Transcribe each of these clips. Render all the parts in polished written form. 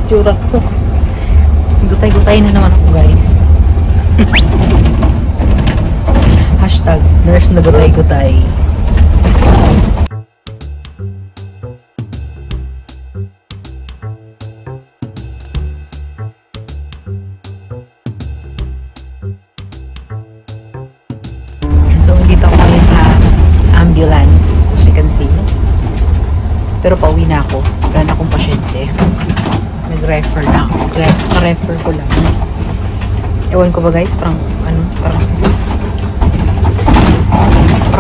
Tsura ko. Gutay-gutay na naman ako, guys. Hashtag nurse na gutay-gutay. So, dito ako ngayon sa ambulance, as you can see. Pero pauwi na ako. Wala na akong pasyente. Nag-refer na ako. Nag-refer ko lang. Ewan ko ba guys, parang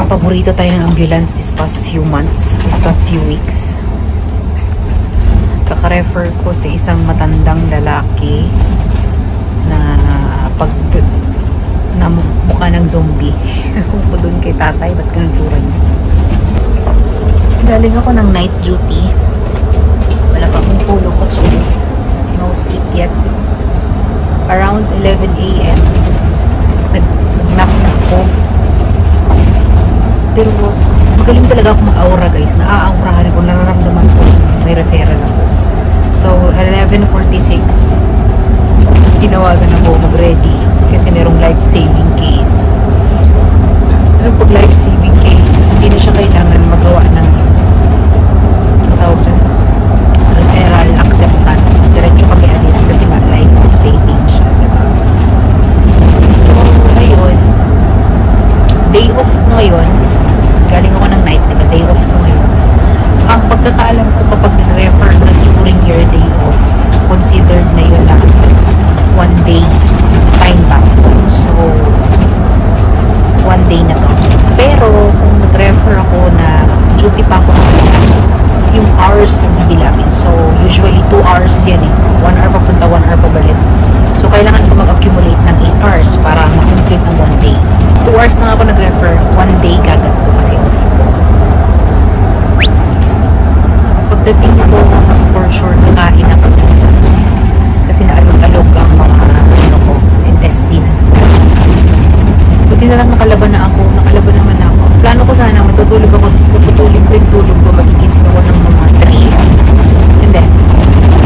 paborito tayo ng ambulance this past few months, this past few weeks. Kaka-refer ko sa isang matandang lalaki na mukha ng zombie. Kung po doon kay tatay, ba't ganun tsura niya? Galing ako ng night duty. Wala pa akong tulog actually. No sleep yet. Around 11 AM nag-nap ako. Pero magaling talaga ako mag-aura guys. Naaaurahan ko, nararamdaman ko may referral ako. So 11:46 ginawagan ako mag-ready kasi merong life-saving case. So pag life-saving case, hindi na siya kailangan magawa ng tawag dyan, referral acceptance. Diretso kami alis kasi nga life-saving siya, diba? So ngayon, day off ko ngayon. Galing ako ng night, diba? Day off ko ngayon. Ang pagkakaalam ko kapag nag-refer na during your day off, considered na yun lang 1 day time back. So 1 day na to. Pero kung nag-refer ako na duty pa ako, yung hours na bibilangin. So usually 2 hours yan eh. 1 hour papunta, 1 hour pabalik. So kailangan ko mag-accumulate ng 8 hours para ma-complete ng 1 day. 2 hours na ako nag-refer, 1 day kagad ko kasi off ko. Pagdating ko, for sure, kakain ako. Kasi naalog-alog ang mga ko, intestine. Buti na lang nakalaban na ako. Nakalaban naman na ako. Plano ko sana, matutulog ako. Tapos puputulin ko yung tulog ko. Magigising ako ng mga 3. Hindi.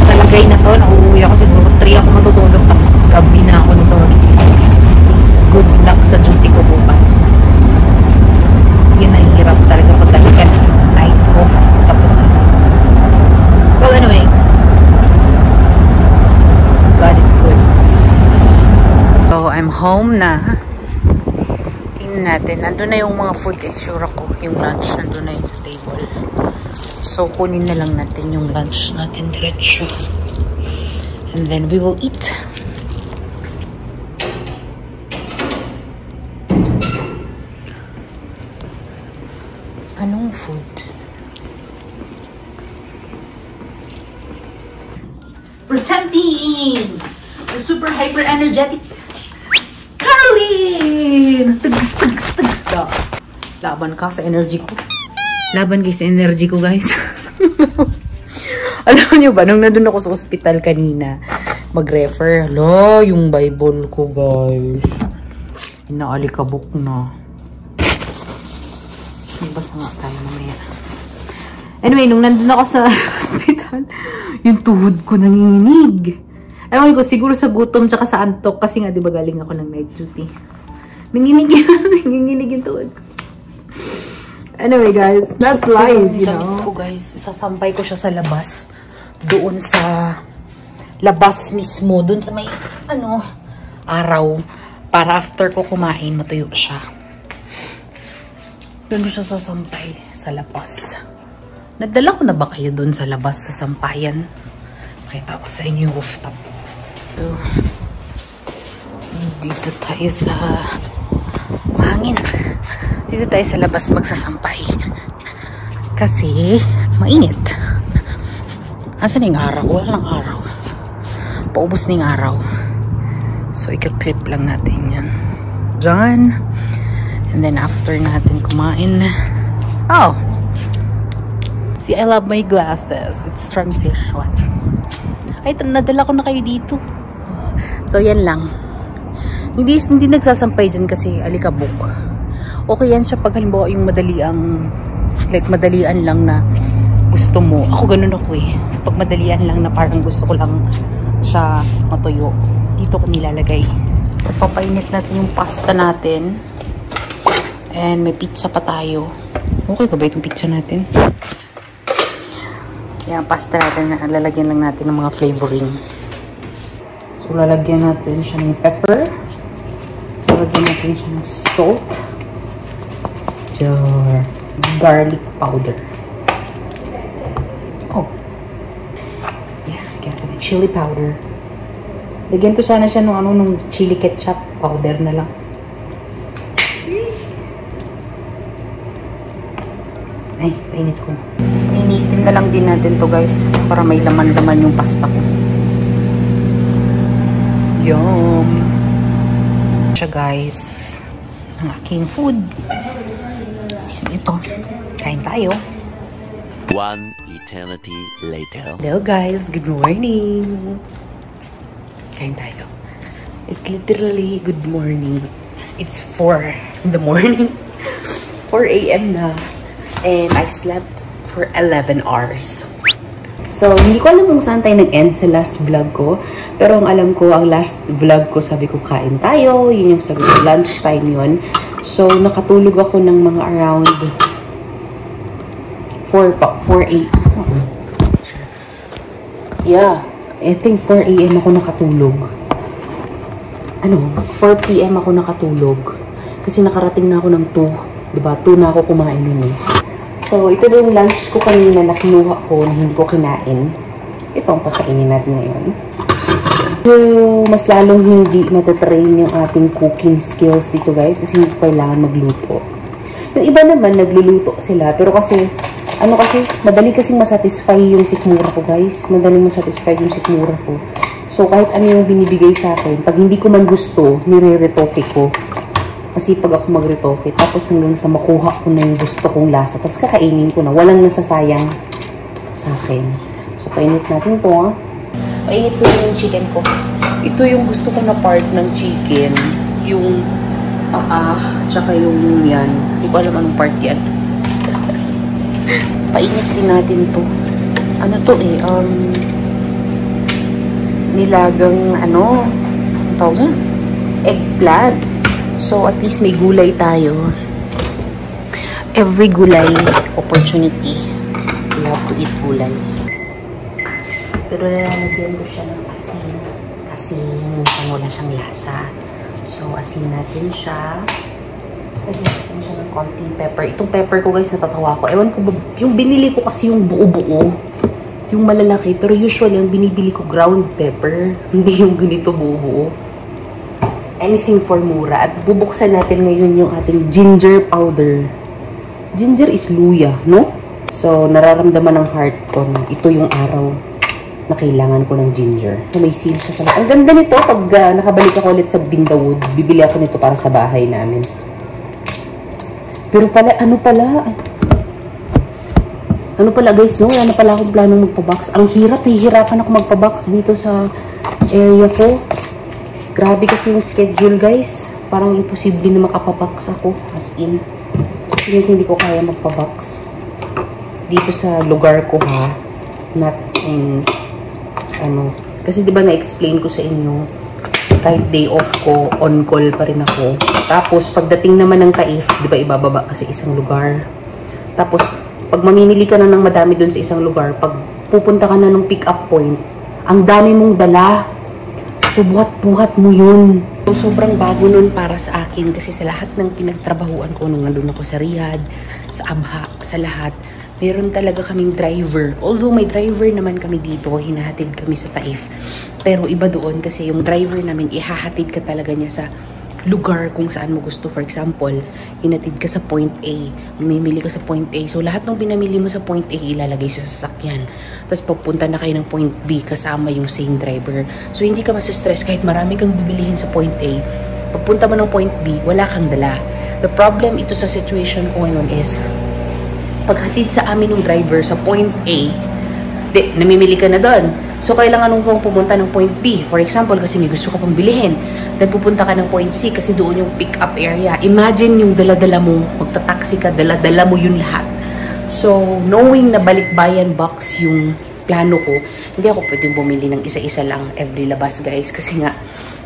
Sa lagay na to, nauuwi ako siguro 3 ako matutulog. Tapos gabi na ako nito magigising. Good luck sa duty ko bukas. Yun ang hirap talaga pagkalikan. Night off. Tapos well, anyway. God is good. So, I'm home na. Tingnan natin. Nandun na yung mga food eh. Sure ako. Yung lunch nandun na yun sa table. So, kunin na lang natin yung lunch natin diretso. And then we will eat. Anong food? Presenting the super hyper energetic Caroline! Tugs. Laban ka sa energy ko. Laban guys sa energy ko guys. Alam nyo ba, nung nandun ako sa ospital kanina, mag-refer. Hala, yung Bible ko guys. Inaalikabok na. Basa nga tayo mamaya. Anyway, nung nandun ako sa hospital, yung tuhod ko nanginginig. Ewan ko, siguro sa gutom tsaka sa antok. Kasi nga, di ba galing ako ng night duty. Nanginginig yung tuhod ko. Anyway, guys, that's life, you know. Ko, guys, sasampay ko siya sa labas. Doon sa labas mismo. Doon sa may, araw. Para after ko kumain, matuyo siya. Doon siya sasampay sa labas. Nadala ko na ba kayo doon sa labas sa sampayan? Pakita ko sa inyo yung rooftop. So, dito tayo sa mahangin. Dito tayo sa labas magsasampay. Kasi mainit. Asan yung araw? Walang araw. Paubos na yung araw. So, ika-clip lang natin yan. Diyan. And then after natin kumain. Oh! See, I love my glasses. It's transition. Ay, nadala ko na kayo dito. So, yan lang. Hindi nagsasampay dyan kasi alikabok. Okay yan siya pag halimbawa yung madalian lang na gusto mo. Ako ganun ako eh. Pag madalian lang na parang gusto ko lang siya matuyo, dito ko nilalagay. Papainit natin yung pasta natin. And may pizza pa tayo. Okay pa ba itong pizza natin? Yan, pasta natin. Lalagyan lang natin ng mga flavoring. So, lalagyan natin siya ng pepper. Lalagyan natin siya ng salt. Garlic powder. Oh. Yeah, get the chili powder. Lagyan ko sana siya nung chili ketchup powder na lang. Ay, painit ko. Painitin na lang din natin to guys para may laman-laman yung pasta ko. Yum! Siya guys. Ang aking food. Ito. Kain tayo. One eternity later. Hello guys. Good morning. Kain tayo. It's literally good morning. It's 4 in the morning. 4 a.m. na. And I slept for 11 hours. So, hindi ko alam kung saan tayo nag-end sa last vlog ko. Pero ang alam ko, ang last vlog ko, sabi ko, kain tayo. Yun yung sabi ko, lunch time yun. So, nakatulog ako ng mga around 4 a.m. Yeah, I think 4 a.m. ako nakatulog. 4 p.m. ako nakatulog. Kasi nakarating na ako ng 2. Diba? 2 na ako kumain nun eh. So, ito na yung lunch ko kanina na kinuha ko na hindi ko kinain. Ito ang kakainin natin ngayon. So, mas lalong hindi matatrain yung ating cooking skills dito guys kasi hindi ko kailangan magluto. Yung iba naman, nagluluto sila. Pero kasi, madali kasing masatisfy yung sikmura ko guys. Madaling masatisfy yung sikmura ko. So, kahit ano yung binibigay sa akin, pag hindi ko man gusto, nire-retoke ko. Masipag ako mag-retoke. Tapos hanggang sa makuha ko na yung gusto kong lasa. Tapos kakainin ko na. Walang nasasayang sa akin. So, painit natin to ha. Painit ko yung chicken ko. Ito yung gusto ko na part ng chicken. Yung tsaka yung yan. Hindi ko alam anong part yan. Painit din natin to. Ano to eh? Nilagang tawag na? Eggplant. So, at least may gulay tayo. Every gulay opportunity. We have to eat gulay. Pero lalagyan ko siya ng asin. Kasi minsan wala siyang lasa. So, asin natin siya. Lagyan natin siya ng konting pepper. Itong pepper ko guys, natatawa ko. Ewan ko, yung binili ko kasi yung buo-buo. Yung malalaki. Pero usually, yung binibili ko ground pepper. Hindi yung ganito buo-buo. Anything for mura. At bubuksan natin ngayon yung ating ginger powder. Ginger is luya, no? So, nararamdaman ng heart ko na ito yung araw na kailangan ko ng ginger. So, may seal siya sa lahat. Ang ganda nito pag nakabalik ako ulit sa Bindawood. Bibili ako nito para sa bahay namin. Pero pala, ano pala guys, no? Wala na pala akong planong magpa-box. Ang hirap, hihirapan ako magpa-box dito sa area ko. Grabe kasi yung schedule guys. Parang imposible na makapabox ako. As in. Hindi ko kaya magpabox. Dito sa lugar ko ha. Not kasi diba na-explain ko sa inyo. Kahit day off ko, on call pa rin ako. Tapos pagdating naman ng Taif, diba ibababa kasi isang lugar. Tapos pag mamimili ka na ng madami dun sa isang lugar, pag pupunta ka na ng pick up point, ang dami mong dala. So, buhat-buhat mo yun. So, sobrang bago nun para sa akin kasi sa lahat ng pinagtrabahuan ko nung nandun ako sa Riyadh, sa Abha, sa lahat, meron talaga kaming driver. Although may driver naman kami dito, hinahatid kami sa Taif. Pero iba doon kasi yung driver namin, ihahatid ka talaga niya sa lugar kung saan mo gusto. For example, hinatid ka sa point A, mamimili ka sa point A. So, lahat ng pinamili mo sa point A, ilalagay sa sasakyan. Tapos, papunta na kayo ng point B kasama yung same driver. So, hindi ka masistress kahit marami kang bibilihin sa point A. Pagpunta mo ng point B, wala kang dala. The problem ito sa situation ko ngayon is, paghatid sa amin ng driver sa point A, namimili ka na doon. So, kailangan mong pumunta ng point B. For example, kasi may gusto ka pang bilihin. Then, pupunta ka ng point C kasi doon yung pick-up area. Imagine yung dala-dala mo, magta-taxi ka, dala-dala mo yun lahat. So, knowing na balikbayan box yung plano ko, hindi ako pwedeng bumili ng isa-isa lang every labas, guys. Kasi nga,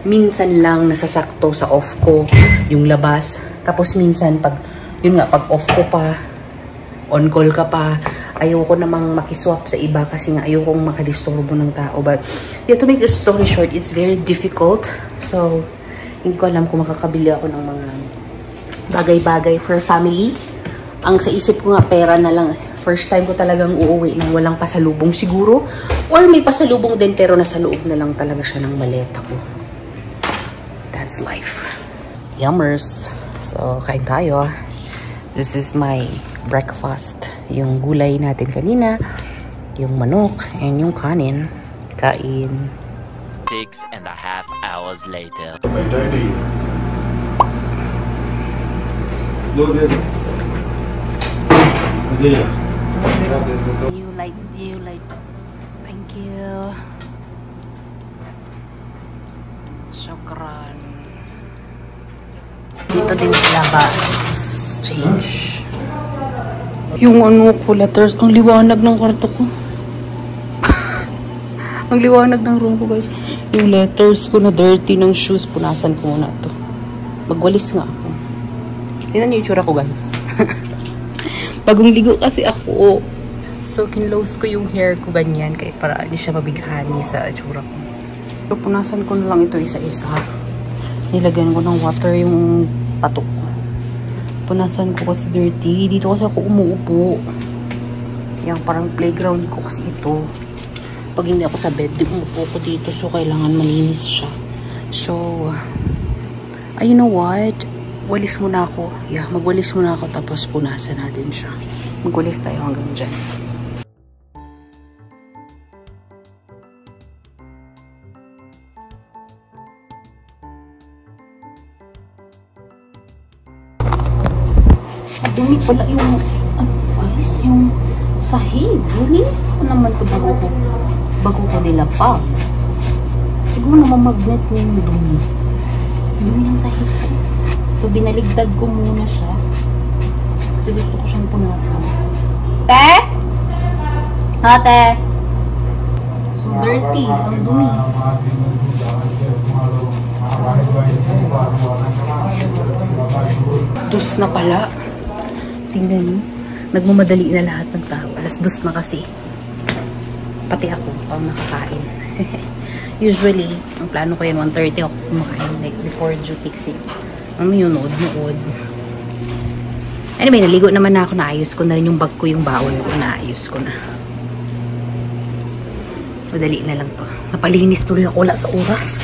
minsan lang nasasakto sa off ko yung labas. Tapos minsan, pag off ko pa, on call ka pa, ayoko namang makiswap sa iba kasi nga ayokong makadisturbo ng tao. But, yeah, to make the story short, it's very difficult. So, hindi ko alam kung makakabili ako ng mga bagay-bagay for family. Ang sa isip ko nga, pera na lang. First time ko talagang uuwi nang walang pasalubong siguro. Or may pasalubong din pero nasa loob na lang talaga siya ng maleta ko. That's life. Yummers. So, kain tayo. This is my breakfast. Yung gulay natin kanina, yung manok, and yung kanin. Kain. 6.5 hours later. You like. Thank you. Shukran. Dito din labas. Change. Yung ano ko, letters. Ang liwanag ng kwarto ko. Ang liwanag ng room ko, guys. Yung letters ko na dirty ng shoes. Punasan ko muna to. Magwalis nga ako. Tignan niyo yung itsura ko, guys. Bagong ligo kasi ako. So, kinlose ko yung hair ko ganyan. Kaya para hindi siya mabighani sa itsura ko. So, punasan ko na lang ito isa-isa. Nilagyan ko ng water yung patok ko. Punasan ko kasi dirty. Dito kasi ako umuupo. Yan, parang playground ko kasi ito. Pag hindi ako sa bed, umuupo ko dito. So, kailangan malinis siya. So, you know what? Walis muna ako. Yeah, magwalis muna ako tapos punasan natin siya. Magwalis tayo hanggang dyan. Dumi pala yung, guys, yung sahig. Linis ko naman ito bago ko dilapag. Siguro naman magnet na yung dumi. Dumi ng sahig ko. So, binaligtad ko muna siya. Kasi gusto ko siyang punasan. Te? Ate? So, dirty. Ang dumi. Dus na pala. Tingnan niyo. Nagmamadali na lahat ng tao. Alas 2 na kasi. Pati ako, pang nakakain. Usually, ang plano ko yan, 1:30 ako kumakain. Like, before duty kasi. Ano yun, nood. Anyway, naligo naman na ako. Naayos ko na rin yung bag ko, yung baon ko. Naayos ko na. Madali na lang to. Napalinis tuloy ako wala sa oras.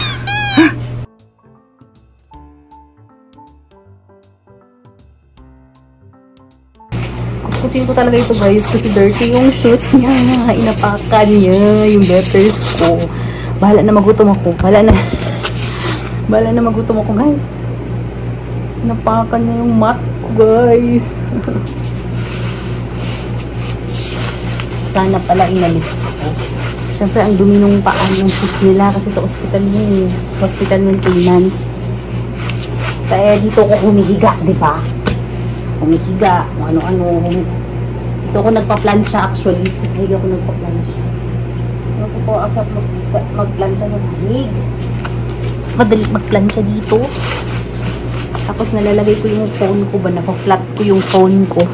Kukutin ko talaga ito, guys, kasi dirty yung shoes niya. Inapakan niya yung letters ko. Bahala na magutom ako. Bahala na magutom ako, guys. Inapakan niya yung mat ko, guys. Sana pala inalis ako. Siyempre, ang dumi nung paan ng shoes nila kasi sa hospital yun. Hospital maintenance. Kaya dito ko humihiga, di ba? Humihiga, ano-ano. Dito ako nagpa-plansya actually. Sa higa ako nagpa-plansya. Ano po asap mag-plansya sa sahig. Mas madali mag-plansya dito. Tapos nalalagay ko yung phone ko ba? Napa-flat ko yung phone ko.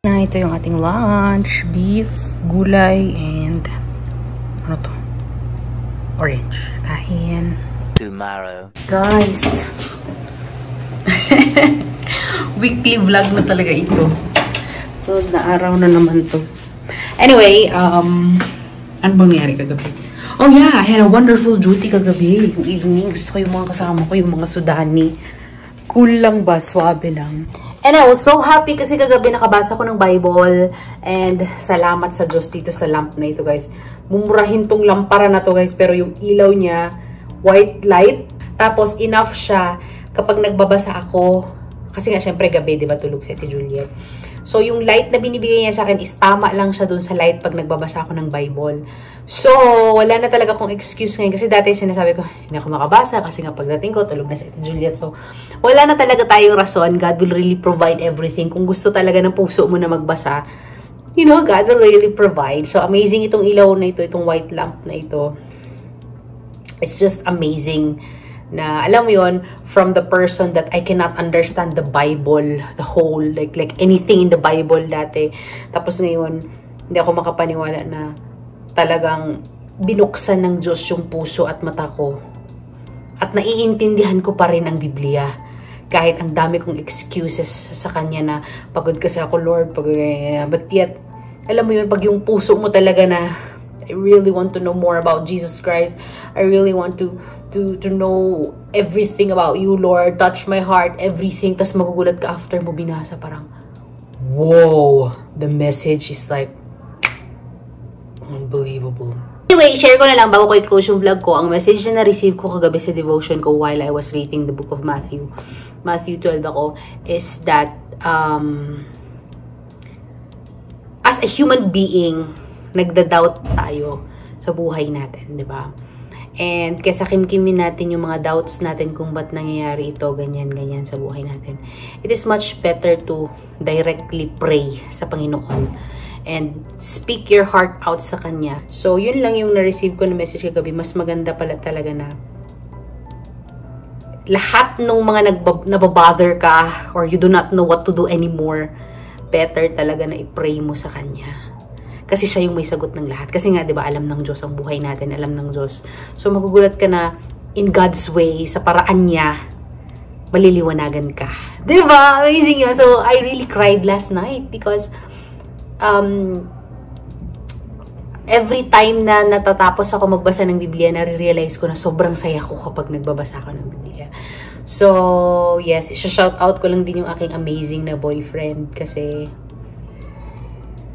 Na ito yung ating lunch, beef, gulay, and ano to? Orange. Kain. Tomorrow. Guys. Weekly vlog na talaga ito. So, na-araw na naman to. Anyway, ano bang nangyari kagabi? Oh yeah, I had a wonderful duty kagabi. Yung evening, gusto ko yung mga kasama ko, yung mga Sudani. Cool lang ba? Swabe lang. And I was so happy kasi kagabi nakabasa ko ng Bible. And salamat sa Diyos dito sa lamp na ito, guys. Mumurahin tong lampara na to, guys. Pero yung ilaw niya, white light. Tapos enough siya kapag nagbabasa ako. Kasi nga, syempre gabi, di ba, tulog si Ate Juliet. So, yung light na binibigay niya sa akin is tama lang siya dun sa light pag nagbabasa ako ng Bible. So, wala na talaga akong excuse ngayon. Kasi dati sinasabi ko, hindi ako makabasa kasi nga pagdating ko, tulog na si Ate Juliet. So, wala na talaga tayong rason. God will really provide everything. Kung gusto talaga ng puso mo na magbasa, you know, God will really provide. So, amazing itong ilaw na ito, itong white lamp na ito. It's just amazing na, alam mo yon, from the person that I cannot understand the Bible, the whole, like anything in the Bible dati. Tapos ngayon, hindi ako makapaniwala na talagang binuksan ng Diyos yung puso at mata ko. At naiintindihan ko pa rin ang Biblia. Kahit ang dami kong excuses sa Kanya na pagod kasi ako, Lord, but yet, alam mo yun, pag yung puso mo talaga na, I really want to know more about Jesus Christ. I really want to know everything about you, Lord. Touch my heart, everything. Tas magugulat ka after mo binasa, parang, whoa! The message is like, unbelievable. Anyway, share ko na lang bago ko i-close yung vlog ko. Ang message na na-receive ko kagabi sa devotion ko while I was reading the book of Matthew. Matthew 12 ako, is that, as a human being, nagda-doubt tayo sa buhay natin, di ba? And kesa kimkimin natin yung mga doubts natin kung ba't nangyayari ito, ganyan sa buhay natin. It is much better to directly pray sa Panginoon and speak your heart out sa Kanya. So, yun lang yung na-receive ko na message kagabi. Mas maganda pala talaga na lahat ng mga nababother ka or you do not know what to do anymore, better talaga na i-pray mo sa Kanya. Kasi siya yung may sagot ng lahat. Kasi nga, di ba, alam ng Diyos ang buhay natin, alam ng Diyos. So, magugulat ka na in God's way, sa paraan niya, maliliwanagan ka. Di ba? Amazing yun. So, I really cried last night because every time na natatapos ako magbasa ng Biblia, nare-realize ko na sobrang saya ko kapag nagbabasa ako ng Biblia. So, yes, shout out ko lang din yung aking amazing na boyfriend kasi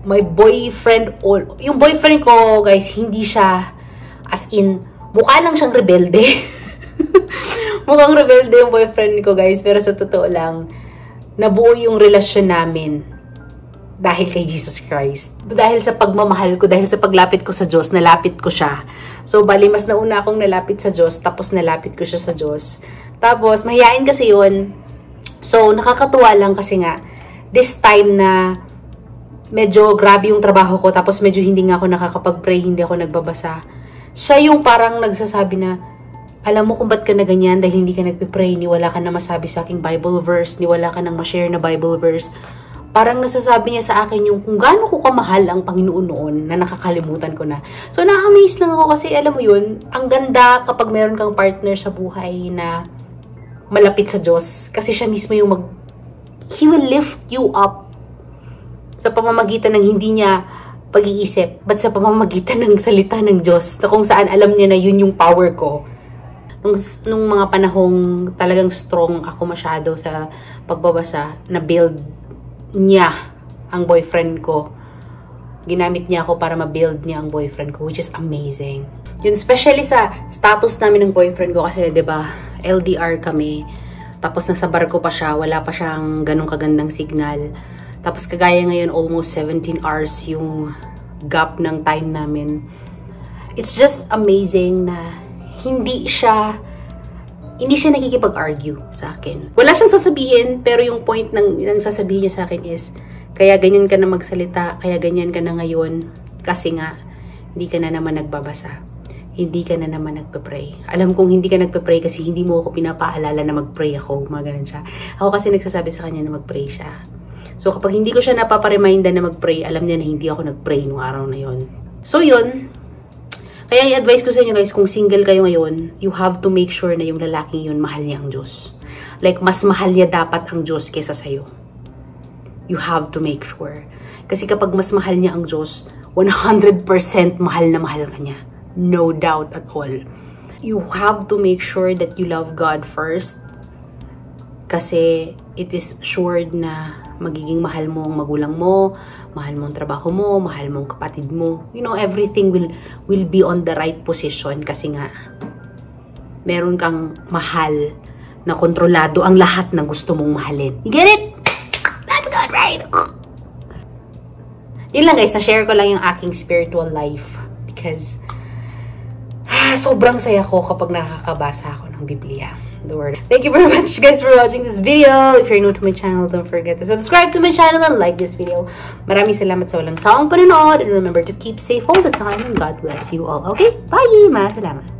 my boyfriend, yung boyfriend ko, guys, hindi siya, as in, mukha lang siyang rebelde. Mukhang rebelde yung boyfriend ko, guys, pero sa totoo lang, nabuo yung relasyon namin dahil kay Jesus Christ. Dahil sa pagmamahal ko, dahil sa paglapit ko sa Diyos, nalapit ko siya. So, bali, mas nauna akong nalapit sa Diyos, tapos nalapit ko siya sa Diyos. Tapos, mahihain kasi yun. So, nakakatuwa lang kasi nga, this time na medyo grabe yung trabaho ko, tapos medyo hindi nga ako nakakapag-pray, hindi ako nagbabasa. Siya yung parang nagsasabi na, alam mo kung ba't ka na ganyan dahil hindi ka nagpe-pray, ni wala ka na masabi sa aking Bible verse, ni wala ka nang ma-share na Bible verse. Parang nasasabi niya sa akin yung kung gaano ko kamahal ang Panginoon noon na nakakalimutan ko na. So, na-amaze lang ako kasi alam mo yun, ang ganda kapag meron kang partner sa buhay na malapit sa Diyos. Kasi siya mismo yung He will lift you up sa pamamagitan ng hindi niya pag-iisip, but sa pamamagitan ng salita ng Diyos, na kung saan alam niya na yun yung power ko. Nung mga panahong talagang strong ako masyado sa pagbabasa, na build niya ang boyfriend ko. Ginamit niya ako para ma-build niya ang boyfriend ko, which is amazing. Yun, especially sa status namin ng boyfriend ko kasi, 'di ba, LDR kami. Tapos nasa barko pa siya, wala pa siyang ganung kagandang signal. Tapos kagaya ngayon, almost 17 hours yung gap ng time namin. It's just amazing na hindi siya nakikipag-argue sa akin. Wala siyang sasabihin, pero yung point ng sasabihin niya sa akin is, kaya ganyan ka na magsalita, kaya ganyan ka na ngayon, kasi nga, hindi ka na naman nagbabasa. Hindi ka na naman nagpe-pray. Alam kong hindi ka nagpe-pray kasi hindi mo ako pinapaalala na mag-pray ako. Mga ganun siya. Ako kasi nagsasabi sa kanya na mag-pray siya. So, kapag hindi ko siya napapareminda na mag-pray, alam niya na hindi ako nag-pray nung araw na yon. So, yun. Kaya i-advise ko sa inyo guys, kung single kayo ngayon, you have to make sure na yung lalaking yun, mahal niya ang Diyos. Like, mas mahal niya dapat ang Diyos kesa sa'yo. You have to make sure. Kasi kapag mas mahal niya ang Diyos, 100% mahal na mahal ka niya. No doubt at all. You have to make sure that you love God first. Kasi it is assured na magiging mahal mo ang magulang mo, mahal mo ang trabaho mo, mahal mo ang kapatid mo. You know, everything will be on the right position kasi nga meron kang mahal na kontrolado ang lahat ng gusto mong mahalin. You get it? That's good, right? yun lang guys, na-share ko lang yung aking spiritual life. Because, sobrang saya ko kapag nakakabasa ako ng Biblia. The word. Thank you very much guys for watching this video. If you're new to my channel, don't forget to subscribe to my channel and like this video. Maraming salamat sa walang sawang panonood. And remember to keep safe all the time and God bless you all. Okay? Bye! Maraming salamat.